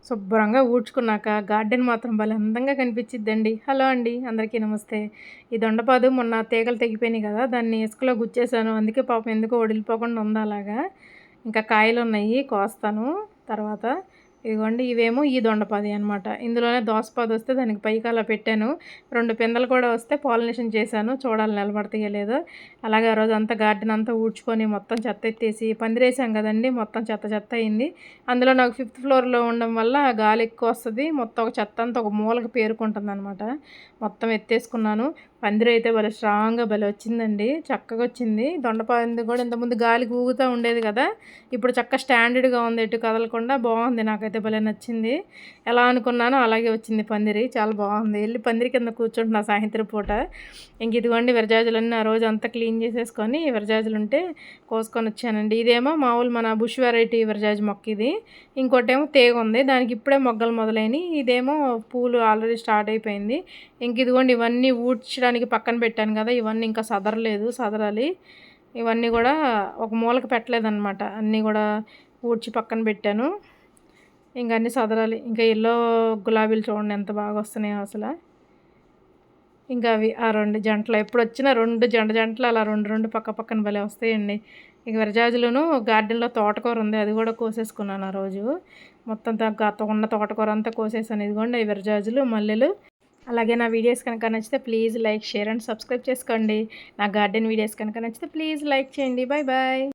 శుభ్రంగా ఊడ్చుకున్నాక గార్డెన్ మాత్రం భలే అందంగా కనిపించిద్దండి. హలో అండి, అందరికీ నమస్తే. ఈ దొండపాదు మొన్న తీగలు తెగిపోయినాయి కదా, దాన్ని ఇసుకలో గుచ్చేసాను. అందుకే పాపం ఎందుకో వడిలిపోకుండా ఉంది అలాగా. ఇంకా కాయలున్నాయి, కోస్తాను తర్వాత. ఇదిగోండి, ఇవేమో ఈ దొండపాది అనమాట. ఇందులోనే దోసపాదు వస్తే దానికి పైకి అలా పెట్టాను. 2 పిందెలు కూడా వస్తే పాలినేషన్ చేశాను. చూడాలి నిలబడతాయో లేదో. అలాగే ఆ రోజు అంతా గార్డెన్ అంతా ఊడ్చుకొని మొత్తం చెత్త ఎత్తేసి పందిరేసాం కదండి, మొత్తం చెత్త చెత్త అయింది. అందులో నాకు 5th ఫ్లోర్లో ఉండడం వల్ల గాలి ఎక్కువ వస్తుంది. మొత్తం ఒక చెత్త అంతా ఒక మూలకి పేరుకుంటుంది అనమాట. మొత్తం ఎత్తేసుకున్నాను. పందిరి అయితే భలే స్ట్రాంగ్గా భలే వచ్చిందండి, చక్కగా వచ్చింది. దొండపంది కూడా ఇంతకుముందు గాలికి ఊగుతూ ఉండేది కదా, ఇప్పుడు చక్కగా స్టాండర్డ్గా ఉంది, ఎటు కదలకుండా బాగుంది. నాకైతే భలే నచ్చింది. ఎలా అనుకున్నానో అలాగే వచ్చింది పందిరి, చాలా బాగుంది. వెళ్ళి పందిరి కింద కూర్చుంటున్నా సాయంత్రం పూట. ఇంక ఇదిగోండి విరజాజులన్నీ ఆ రోజు అంతా క్లీన్ చేసేసుకొని విరజాజులు ఉంటే కోసుకొని వచ్చానండి. ఇదేమో మామూలు మన బుష్ వెరైటీ విరజాజు మొక్క ఇది. ఇంకోటేమో తీగ ఉంది, దానికి ఇప్పుడే మొగ్గలు మొదలైనవి. ఇదేమో పూలు ఆల్రెడీ స్టార్ట్ అయిపోయింది. ఇంక ఇదిగోండి ఇవన్నీ ఊడ్చడానికి పక్కన పెట్టాను కదా, ఇవన్నీ ఇంకా సదరలేదు, సదరాలి. ఇవన్నీ కూడా ఒక మూలకి పెట్టలేదన్నమాట, అన్నీ కూడా ఊడ్చి పక్కన పెట్టాను. ఇంక అన్నీ సదరాలి. ఇంకా ఎల్లో గులాబీలు చూడండి ఎంత బాగా వస్తున్నాయో అసలు. ఇంకా అవి ఆ 2 జంటలు ఎప్పుడు వచ్చినా 2 జంటలు అలా 2 పక్క పక్కన భలే వస్తాయండి. ఇక విరజాజులను గార్డెన్లో తోటకూర ఉంది, అది కూడా కోసేసుకున్నాను ఆ రోజు. మొత్తం ఉన్న తోటకూర అంతా కోసేసాను. ఇదిగోండి ఈ విరజాజులు, మల్లెలు. అలాగే నా వీడియోస్ కనుక నచ్చితే please like, share and subscribe చేసుకోండి. నా గార్డెన్ వీడియోస్ కనుక నచ్చితే ప్లీజ్ లైక్ చేయండి. Bye bye.